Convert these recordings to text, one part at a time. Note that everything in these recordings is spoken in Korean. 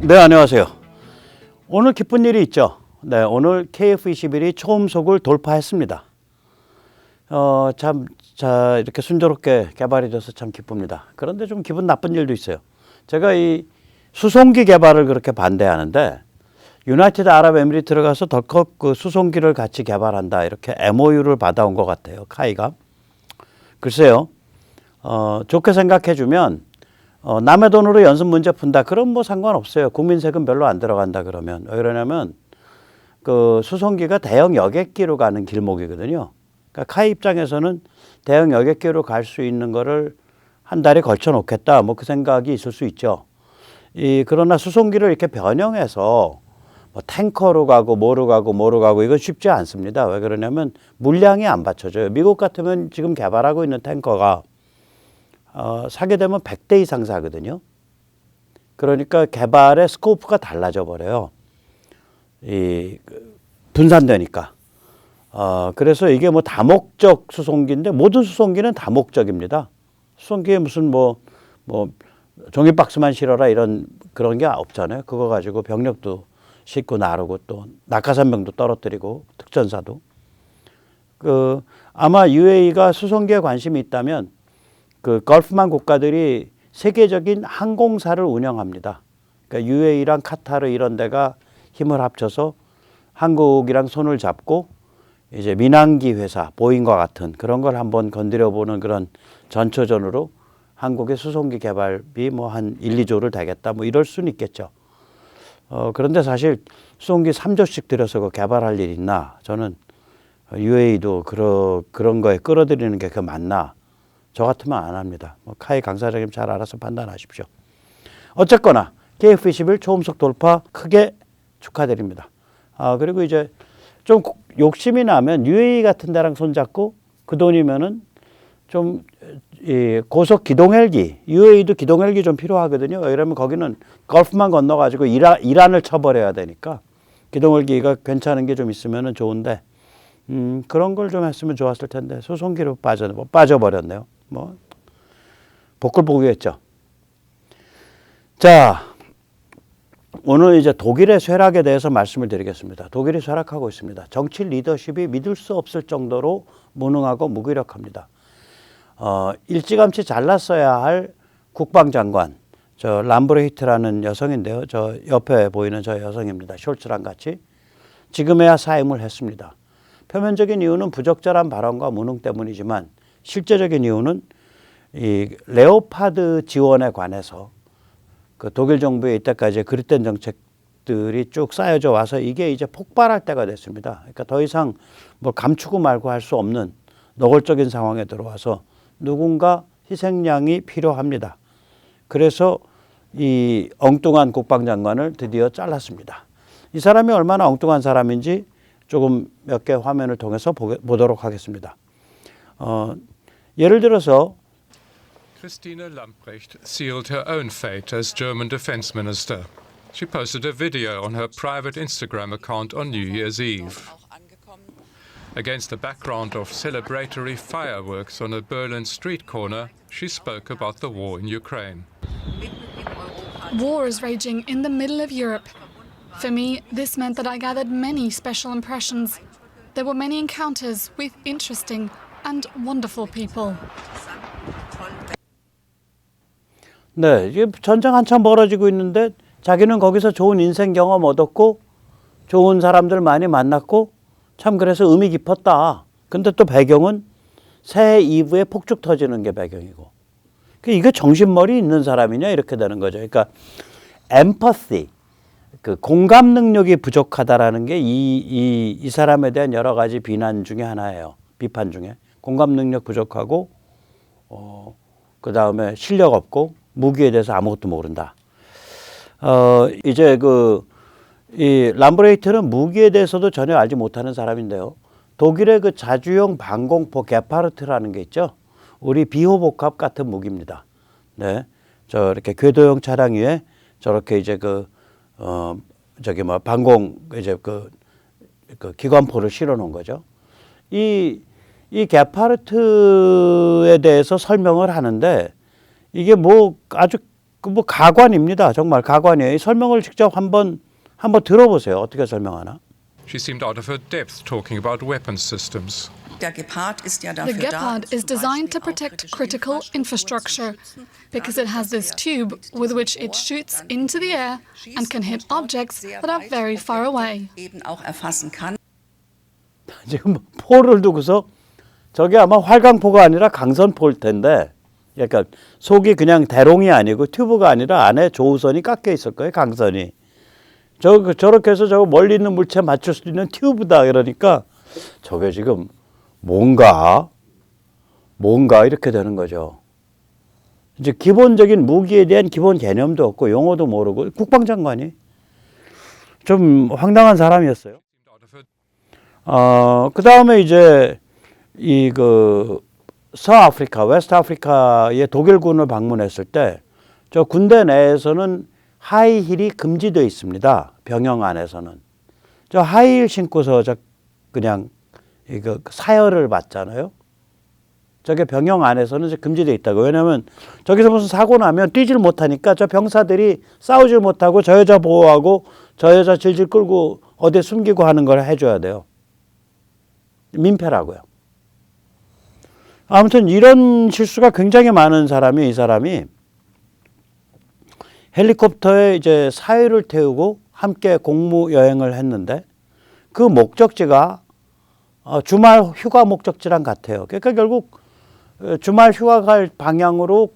네, 안녕하세요. 오늘 기쁜 일이 있죠. 네, 오늘 KF-21이 초음속을 돌파했습니다. 이렇게 순조롭게 개발이 돼서 참 기쁩니다. 그런데 좀 기분 나쁜 일도 있어요. 제가 이 수송기 개발을 그렇게 반대하는데, 유나이티드 아랍에미리트를 가서 덜컥 그 수송기를 같이 개발한다, 이렇게 MOU를 받아온 것 같아요, 카이가. 글쎄요, 좋게 생각해주면, 남의 돈으로 연습 문제 푼다. 그럼 뭐 상관없어요. 국민 세금 별로 안 들어간다 그러면. 왜 그러냐면 그 수송기가 대형 여객기로 가는 길목이거든요. 그러니까 카이 입장에서는 대형 여객기로 갈 수 있는 거를 한 달에 걸쳐 놓겠다. 뭐 그 생각이 있을 수 있죠. 그러나 수송기를 이렇게 변형해서 뭐 탱커로 가고 뭐로 가고 이건 쉽지 않습니다. 왜 그러냐면 물량이 안 받쳐져요. 미국 같으면 지금 개발하고 있는 탱커가 사게 되면 100대 이상 사거든요. 그러니까 개발의 스코프가 달라져 버려요. 분산되니까. 그래서 이게 뭐 다목적 수송기인데 모든 수송기는 다목적입니다. 수송기에 무슨 뭐 종이 박스만 실어라 이런 그런 게 없잖아요. 그거 가지고 병력도 싣고 나르고 또 낙하산병도 떨어뜨리고 특전사도. 아마 UAE가 수송기에 관심이 있다면 그 걸프만 국가들이 세계적인 항공사를 운영합니다. 그러니까 UAE랑 카타르 이런 데가 힘을 합쳐서 한국이랑 손을 잡고 이제 민항기 회사, 보잉과 같은 그런 걸 한번 건드려 보는 그런 전초전으로 한국의 수송기 개발비 뭐 한 1, 2조를 되겠다 뭐 이럴 수는 있겠죠. 그런데 사실 수송기 3조씩 들여서 그 개발할 일 있나? 저는 UAE도 그런 거에 끌어들이는 게 그 맞나? 저 같으면 안 합니다. 카이 강사장님 잘 알아서 판단하십시오. 어쨌거나 KF-21 초음속 돌파 크게 축하드립니다. 그리고 이제 좀 욕심이 나면 UAE 같은 데랑 손잡고 그 돈이면은 좀 고속 기동헬기, UAE도 기동헬기 좀 필요하거든요. 이러면 거기는 걸프만 건너가지고 이란을 쳐버려야 되니까 기동헬기가 괜찮은 게 좀 있으면은 좋은데 그런 걸 좀 했으면 좋았을 텐데 수송기로 빠져버렸네요. 뭐 복불복이겠죠. 자, 오늘 이제 독일의 쇠락에 대해서 말씀을 드리겠습니다. 독일이 쇠락하고 있습니다. 정치 리더십이 믿을 수 없을 정도로 무능하고 무기력합니다. 일찌감치 잘랐어야 할 국방장관, 저 람브레히트라는 여성인데요. 저 옆에 보이는 저 여성입니다. 숄츠랑 같이 지금에야 사임을 했습니다. 표면적인 이유는 부적절한 발언과 무능 때문이지만 실제적인 이유는 이 레오파드 지원에 관해서 그 독일 정부의 이때까지 그릇된 정책들이 쭉 쌓여져 와서 이게 이제 폭발할 때가 됐습니다. 그러니까 더 이상 뭘 감추고 말고 할 수 없는 노골적인 상황에 들어와서 누군가 희생양이 필요합니다. 그래서 이 엉뚱한 국방장관을 드디어 잘랐습니다. 이 사람이 얼마나 엉뚱한 사람인지 조금 몇 개 화면을 통해서 보도록 하겠습니다. 예를 들어서 Christine Lambrecht sealed her own fate as German defense minister. She posted a video on her private Instagram account on New Year's Eve. Against the background of celebratory fireworks on a Berlin street corner, she spoke about the war in Ukraine. War is raging in the middle of Europe. For me, this meant that I gathered many special impressions. There were many encounters with interesting and wonderful people. 네, 이게 전쟁 한참 벌어지고 있는데 자기는 거기서 좋은 인생 경험 얻었고 좋은 사람들 많이 만났고 참 그래서 의미 깊었다. 근데 또 배경은 새해 이브에 폭죽 터지는 게 배경이고. 이게 정신머리 있는 사람이냐 이렇게 되는 거죠. 그러니까 엠퍼시, 그 공감 능력이 부족하다라는 게 이 사람에 대한 여러 가지 비난 중에 하나예요. 비판 중에. 공감 능력 부족하고 그 다음에 실력 없고 무기에 대해서 아무것도 모른다. 이제 이 람브레히트는 무기에 대해서도 전혀 알지 못하는 사람인데요. 독일의 그 자주용 방공포 게파르트라는 게 있죠. 우리 비호복합 같은 무기입니다. 네, 저 이렇게 궤도형 차량 위에 저렇게 이제 방공 이제 그 기관포를 실어 놓은 거죠. 이 게파르트에 대해서 설명을 하는데 이게 뭐 아주 그 뭐 가관입니다. 정말 가관이에요. 이 설명을 직접 한번 들어보세요. 어떻게 설명하나? She seemed out of her depth talking about weapons systems. The Gepard is designed to protect critical infrastructure because it has this tube with which it shoots into the air and can hit objects that are very far away. 지금 포를 두고서 저게 아마 활강포가 아니라 강선포일 텐데, 그러니까 속이 그냥 대롱이 아니고 튜브가 아니라 안에 조우선이 깎여 있을 거예요. 강선이. 저렇게 해서 저거 멀리 있는 물체 맞출 수 있는 튜브다. 그러니까 저게 지금 뭔가 이렇게 되는 거죠. 이제 기본적인 무기에 대한 기본 개념도 없고 용어도 모르고 국방장관이 좀 황당한 사람이었어요. 그 다음에 이제 서아프리카, 웨스트아프리카의 독일군을 방문했을 때 저 군대 내에서는 하이힐이 금지되어 있습니다. 병영 안에서는. 저 하이힐 신고서 그냥 사열을 받잖아요. 저게 병영 안에서는 금지되어 있다고. 왜냐하면 저기서 무슨 사고 나면 뛰질 못하니까 저 병사들이 싸우질 못하고 저 여자 보호하고 저 여자 질질 끌고 어디에 숨기고 하는 걸 해줘야 돼요. 민폐라고요. 아무튼 이런 실수가 굉장히 많은 사람이 이 사람이 헬리콥터에 이제 사유를 태우고 함께 공무 여행을 했는데 그 목적지가 주말 휴가 목적지랑 같아요. 그러니까 결국 주말 휴가 갈 방향으로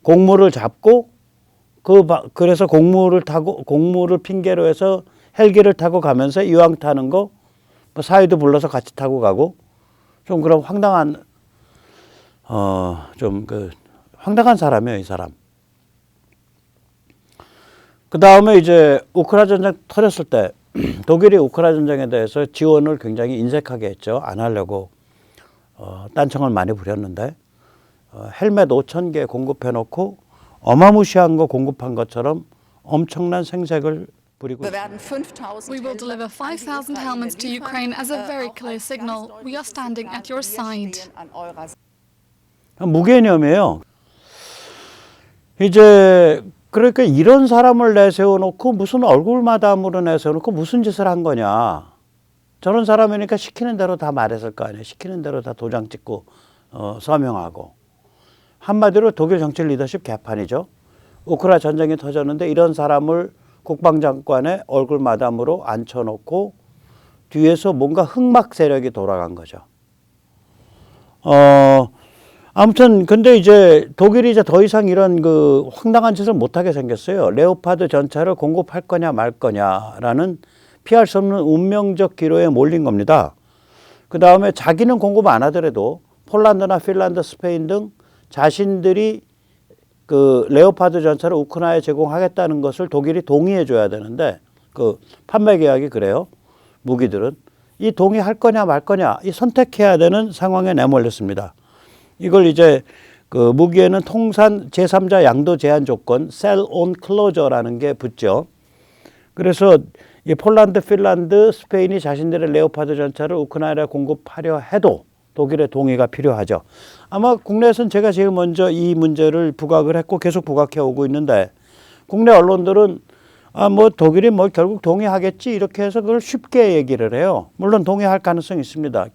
공무를 잡고 그래서 공무를 핑계로 해서 헬기를 타고 가면서 이왕 타는 거 뭐 사유도 불러서 같이 타고 가고 좀 그런 황당한 황당한 사람이에요, 이 사람. 그 다음에 이제 우크라이나 전쟁 터졌을 때 독일이 우크라이나 전쟁에 대해서 지원을 굉장히 인색하게 했죠. 안 하려고 딴청을 많이 부렸는데 헬멧 5,000개 공급해놓고 어마무시한 거 공급한 것처럼 엄청난 생색을 부리고 있습니다. We will deliver 5,000 helmets to Ukraine as a very clear signal. We are standing at your side. 무개념이에요. 이제 그러니까 이런 사람을 내세워놓고 무슨 얼굴마담으로 내세워놓고 무슨 짓을 한 거냐. 저런 사람이니까 시키는 대로 다 말했을 거 아니에요. 시키는 대로 다 도장 찍고 서명하고. 한마디로 독일 정치 리더십 개판이죠. 우크라이나 전쟁이 터졌는데 이런 사람을 국방장관의 얼굴마담으로 앉혀놓고 뒤에서 뭔가 흑막 세력이 돌아간 거죠. 아무튼 근데 이제 독일이 이제 더 이상 이런 황당한 짓을 못하게 생겼어요. 레오파드 전차를 공급할 거냐 말 거냐라는 피할 수 없는 운명적 기로에 몰린 겁니다. 그 다음에 자기는 공급 안 하더라도 폴란드나 핀란드, 스페인 등 자신들이 레오파드 전차를 우크라이나에 제공하겠다는 것을 독일이 동의해 줘야 되는데 판매 계약이 그래요. 무기들은 이 동의할 거냐 말 거냐 이 선택해야 되는 상황에 내몰렸습니다. 이걸 이제 무기에는 통산 제3자 양도 제한 조건 Sell on Closure라는 게 붙죠. 그래서 이 폴란드, 핀란드, 스페인이 자신들의 레오파드 전차를 우크라이나에 공급하려 해도 독일의 동의가 필요하죠. 아마 국내에서는 제가 제일 먼저 이 문제를 부각을 했고 계속 부각해 오고 있는데 국내 언론들은 독일이 결국 동의하겠지 이렇게 해서 그걸 쉽게 얘기를 해요. 물론 동의할 가능성이 있습니다.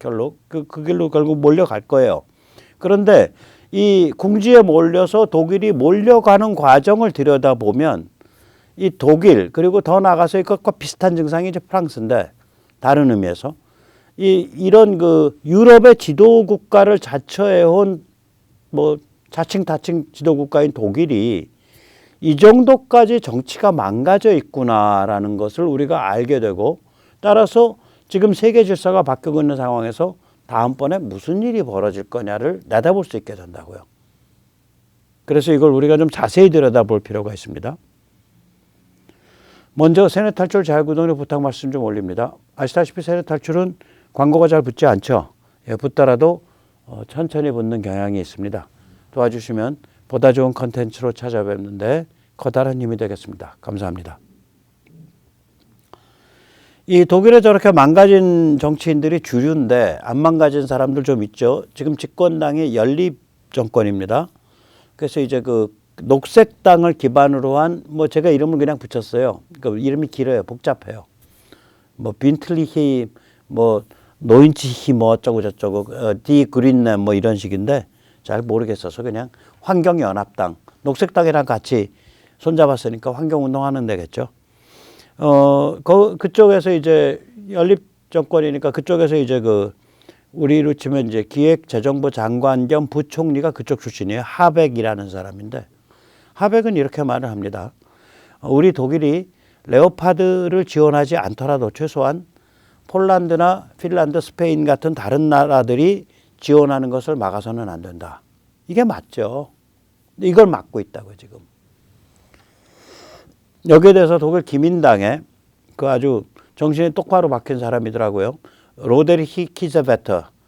그 길로 결국 몰려갈 거예요. 그런데 이 궁지에 몰려서 독일이 몰려가는 과정을 들여다보면 이 독일 그리고 더 나아가서 이것과 비슷한 증상이 이제 프랑스인데 다른 의미에서 이런 유럽의 지도 국가를 자처해온 자칭 지도 국가인 독일이 이 정도까지 정치가 망가져 있구나라는 것을 우리가 알게 되고 따라서 지금 세계 질서가 바뀌고 있는 상황에서 다음번에 무슨 일이 벌어질 거냐를 내다볼 수 있게 된다고요. 그래서 이걸 우리가 좀 자세히 들여다볼 필요가 있습니다. 먼저 세뇌 탈출 자유구동의 부탁 말씀 좀 올립니다. 아시다시피 세뇌 탈출은 광고가 잘 붙지 않죠. 붙더라도 천천히 붙는 경향이 있습니다. 도와주시면 보다 좋은 컨텐츠로 찾아뵙는데 커다란 힘이 되겠습니다. 감사합니다. 이 독일에 저렇게 망가진 정치인들이 주류인데 안 망가진 사람들 좀 있죠. 지금 집권당이 연립 정권입니다. 그래서 이제 녹색당을 기반으로 한 뭐 제가 이름을 그냥 붙였어요. 그러니까 이름이 길어요. 복잡해요. 뭐 빈틀리히 뭐 노인치히 뭐 어쩌고 저쩌고 디 그린남 뭐 이런 식인데 잘 모르겠어서 그냥 환경연합당, 녹색당이랑 같이 손잡았으니까 환경운동하는 데겠죠. 그쪽에서 이제 연립 정권이니까 그쪽에서 이제 그 우리로 치면 이제 기획재정부 장관 겸 부총리가 그쪽 출신이에요. 하벡이라는 사람인데 하벡은 이렇게 말을 합니다. 우리 독일이 레오파드를 지원하지 않더라도 최소한 폴란드나 핀란드, 스페인 같은 다른 나라들이 지원하는 것을 막아서는 안 된다. 이게 맞죠. 이걸 막고 있다고요, 지금. 여기에 대해서 독일 기민당에 그 아주 정신이 똑바로 박힌 사람이더라고요. 로데리히 키제베터라는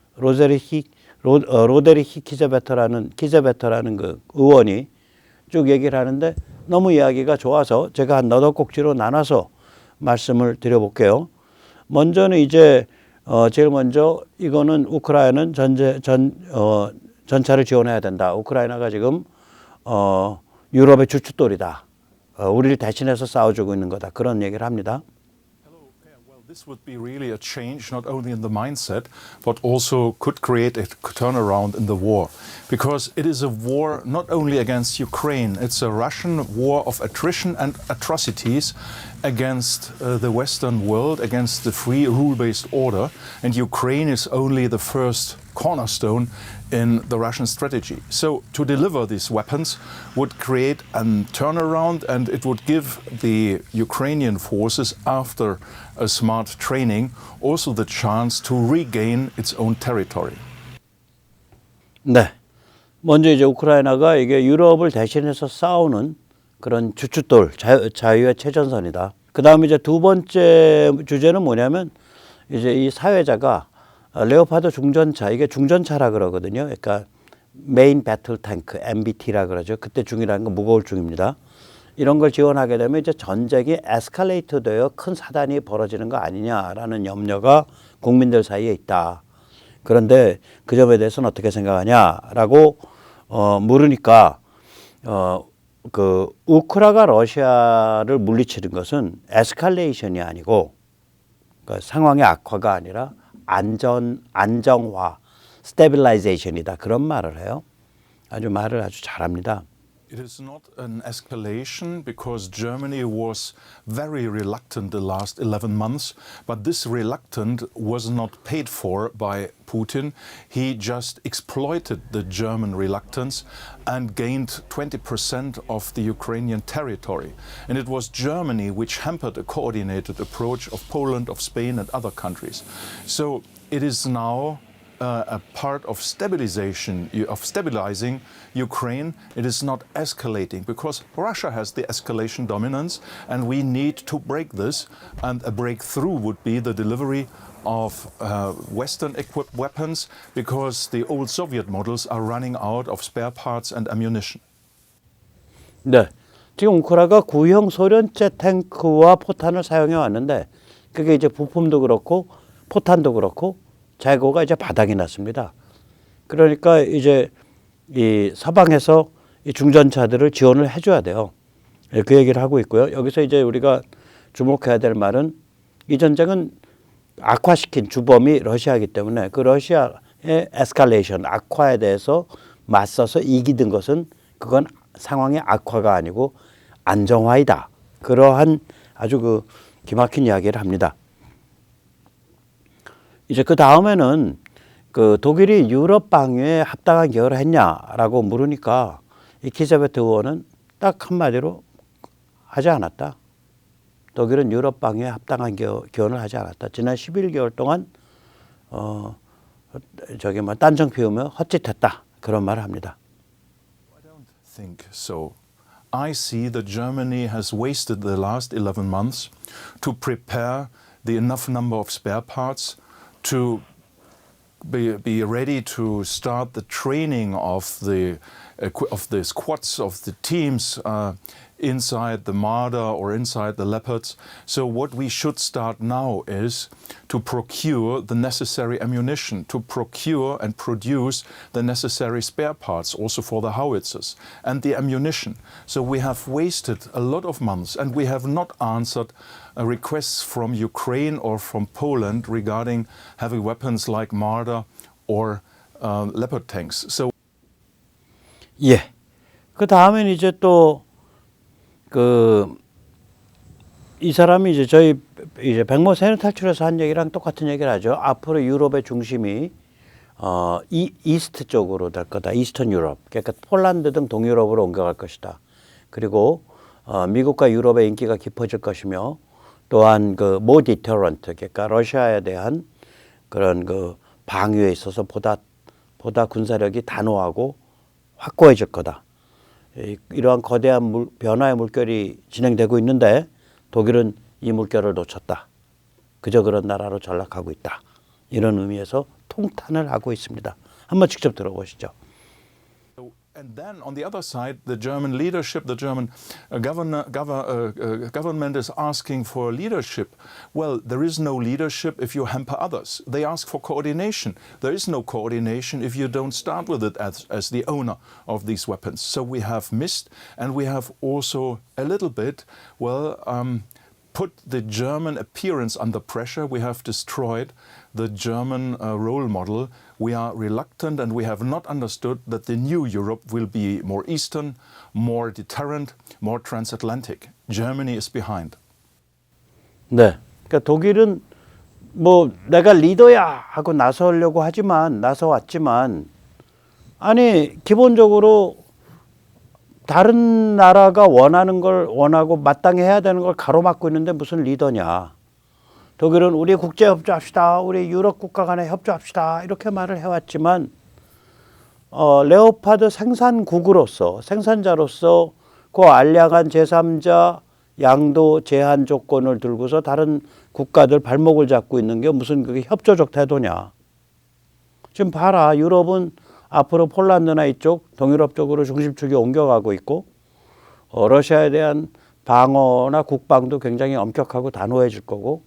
그 의원이 쭉 얘기를 하는데 너무 이야기가 좋아서 제가 한 너덟 꼭지로 나눠서 말씀을 드려볼게요. 먼저는 이제 제일 먼저 이거는 우크라이나는 전차를 지원해야 된다. 우크라이나가 지금 유럽의 주춧돌이다. 우리를 대신해서 싸워주고 있는 거다. 그런 얘기를 합니다. This would be really a change not only in the mindset, but also could create a turnaround in the war. Because it is a war not only against Ukraine, it's a Russian war of attrition and atrocities against the Western world, against the free rule-based order. And Ukraine is only the first cornerstone in the Russian strategy. So to deliver these weapons would create a turnaround, and it would give the Ukrainian forces, after a smart training, also the chance to regain its own territory. 네. 먼저 이제 우크라이나가 이게 유럽을 대신해서 싸우는 그런 주춧돌, 자유의 최전선이다. 그 다음에 이제 두 번째 주제는 뭐냐면 이제 이 사회자가 레오파드 중전차, 이게 중전차라 그러거든요. 그러니까 메인 배틀 탱크, MBT라 그러죠. 그때 중이라는 건 무거울 중입니다. 이런 걸 지원하게 되면 이제 전쟁이 에스컬레이트 되어 큰 사단이 벌어지는 거 아니냐라는 염려가 국민들 사이에 있다. 그런데 그 점에 대해서는 어떻게 생각하냐라고 물으니까 그 우크라가 러시아를 물리치는 것은 에스컬레이션이 아니고 그러니까 상황의 악화가 아니라 안정화, 스테빌라이제이션이다. 그런 말을 해요. 말을 아주 잘합니다. It is not an escalation because Germany was very reluctant the last 11 months, but this reluctance was not paid for by Putin. He just exploited the German reluctance and gained 20% of the Ukrainian territory. And it was Germany which hampered a coordinated approach of Poland, of Spain and other countries. So it is now a part of stabilizing Ukraine. It is not escalating because Russia has the escalation dominance, and we need to break this. And a breakthrough would be the delivery of Western-equipped weapons, because the old Soviet models are running out of spare parts and ammunition. 네, 지금 우크라이나가 구형 소련제 탱크와 포탄을 사용해 왔는데 그게 이제 부품도 그렇고 포탄도 그렇고 재고가 이제 바닥이 났습니다. 그러니까 이제 이 서방에서 이 중전차들을 지원을 해줘야 돼요. 그 얘기를 하고 있고요. 여기서 이제 우리가 주목해야 될 말은 이 전쟁은 악화시킨 주범이 러시아이기 때문에 그 러시아의 에스컬레이션, 악화에 대해서 맞서서 이기는 것은 그건 상황의 악화가 아니고 안정화이다. 그러한 아주 그 기막힌 이야기를 합니다. 이제 그 다음에는 그 독일이 유럽 방위에 합당한 기여를 했냐라고 물으니까 이 키제베트 의원은 딱 한마디로 하지 않았다. 독일은 유럽 방위에 합당한 기여를 하지 않았다. 지난 11개월 동안 딴청 피우며 헛짓했다. 그런 말을 합니다. I don't think so. I see that Germany has wasted the last 11 months to prepare the enough number of spare parts to be ready to start the training of the of the squads of the teams inside the Marder or inside the Leopards. So what we should start now is to procure the necessary ammunition, to procure and produce the necessary spare parts also for the howitzers and the ammunition. So we have wasted a lot of months and we have not answered requests from Ukraine or from Poland regarding heavy weapons like Marder or Leopard tanks. So 예. 그 다음엔 이제 또 이 사람이 이제 저희 이제 백모 세뇌 탈출에서 한 얘기랑 똑같은 얘기를 하죠. 앞으로 유럽의 중심이 이스트 쪽으로 될 거다. 이스턴 유럽. 그러니까 폴란드 등 동유럽으로 옮겨갈 것이다. 그리고 미국과 유럽의 인기가 깊어질 것이며 또한 more deterrent, 그러니까 러시아에 대한 그런 방위에 있어서 보다 군사력이 단호하고 확고해질 거다. 이러한 거대한 변화의 물결이 진행되고 있는데 독일은 이 물결을 놓쳤다. 그저 그런 나라로 전락하고 있다. 이런 의미에서 통탄을 하고 있습니다. 한번 직접 들어보시죠. And then on the other side, the German leadership, the German government is asking for leadership. Well, there is no leadership if you hamper others. They ask for coordination. There is no coordination if you don't start with it as the owner of these weapons. So we have missed, and we have also a little bit, put the German appearance under pressure. We have destroyed the German role model. We are reluctant and we have not understood that the new Europe will be more Eastern, more deterrent, more transatlantic. Germany is behind. 네. 그러니까 독일은 뭐 내가 리더야 하고 나서왔지만 아니 기본적으로 다른 나라가 원하는 걸 원하고 마땅히 해야 되는 걸 가로막고 있는데 무슨 리더냐. 독일은 우리 국제 협조합시다. 우리 유럽 국가 간에 협조합시다. 이렇게 말을 해왔지만 레오파드 생산국으로서 생산자로서 그 알량한 제3자 양도 제한 조건을 들고서 다른 국가들 발목을 잡고 있는 게 무슨 그게 협조적 태도냐. 지금 봐라. 유럽은 앞으로 폴란드나 이쪽 동유럽 쪽으로 중심축이 옮겨가고 있고 러시아에 대한 방어나 국방도 굉장히 엄격하고 단호해질 거고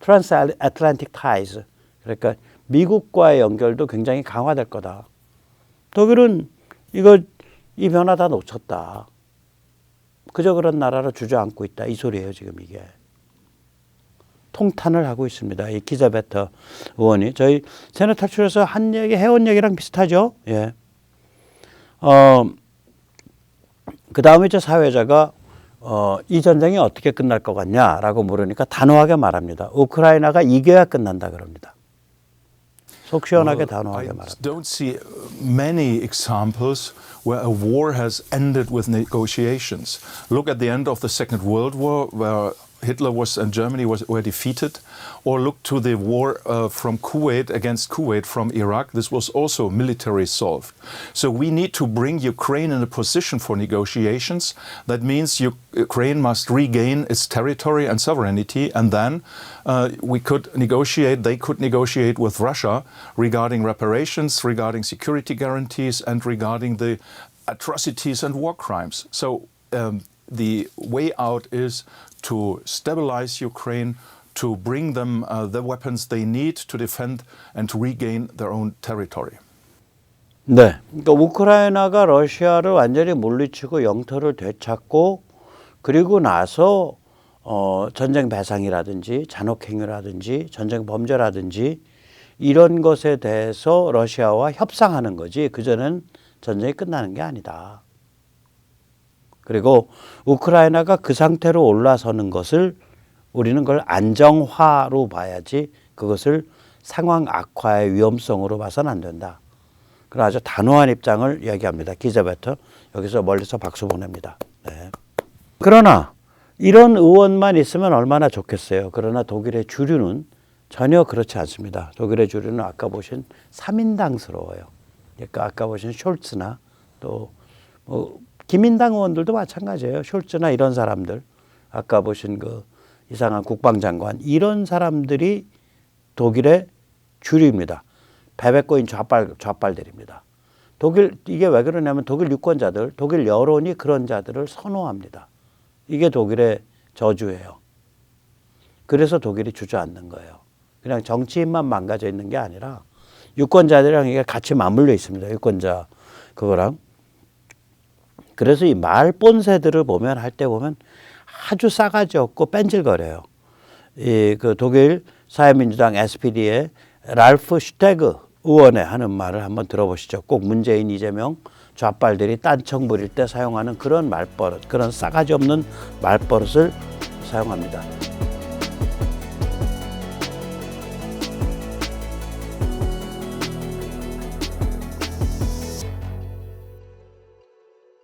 트랜스애틀란틱 타이즈 그러니까 미국과의 연결도 굉장히 강화될 거다. 독일은 이 변화 다 놓쳤다. 그저 그런 나라로 주저앉고 있다. 이 소리예요 지금 이게. 통탄을 하고 있습니다. 이 기자베터 의원이 저희 세뇌 탈출에서 해온 얘기랑 비슷하죠. 예. 그 다음에 이제 사회자가 이 전쟁이 어떻게 끝날 것 같냐라고 물으니까 단호하게 말합니다. 우크라이나가 이겨야 끝난다 그럽니다. 속 시원하게 단호하게 말합니다. I don't see many examples where a war has ended with negotiations. Look at the end of the Second World War, where Hitler and Germany were defeated, or look to the war from Kuwait against Kuwait from Iraq. This was also military solved. So we need to bring Ukraine in a position for negotiations. That means Ukraine must regain its territory and sovereignty, and then they could negotiate with Russia regarding reparations, regarding security guarantees, and regarding the atrocities and war crimes. So the way out is to stabilize Ukraine, to bring them the weapons they need to defend and to regain their own territory. 네, 그러니까 우크라이나가 러시아를 완전히 물리치고 영토를 되찾고 그리고 나서 전쟁 배상이라든지 잔혹행위라든지 전쟁 범죄라든지 이런 것에 대해서 러시아와 협상하는 거지 그전엔 전쟁이 끝나는 게 아니다. 그리고 우크라이나가 그 상태로 올라서는 것을 우리는 그걸 안정화로 봐야지 그것을 상황 악화의 위험성으로 봐서는 안 된다. 그런 아주 단호한 입장을 이야기합니다. 기자베터 여기서 멀리서 박수 보냅니다. 네. 그러나 이런 의원만 있으면 얼마나 좋겠어요. 그러나 독일의 주류는 전혀 그렇지 않습니다. 독일의 주류는 아까 보신 3인당스러워요. 그러니까 아까 보신 숄츠나 또 기민당 의원들도 마찬가지예요. 숄츠나 이런 사람들, 아까 보신 이상한 국방장관 이런 사람들이 독일의 주류입니다. 베베코인 좌빨들입니다. 독일 이게 왜 그러냐면 독일 유권자들, 독일 여론이 그런 자들을 선호합니다. 이게 독일의 저주예요. 그래서 독일이 주저앉는 거예요. 그냥 정치인만 망가져 있는 게 아니라 유권자들이랑 이게 같이 맞물려 있습니다. 유권자 그거랑. 그래서 이 말 본세들을 보면 할 때 보면 아주 싸가지 없고 뺀질거려요. 이 그 독일 사회민주당 SPD의 랄프 슈테그 의원의 하는 말을 한번 들어보시죠. 꼭 문재인, 이재명 좌빨들이 딴청 부릴 때 사용하는 그런 말버릇, 그런 싸가지 없는 말버릇을 사용합니다.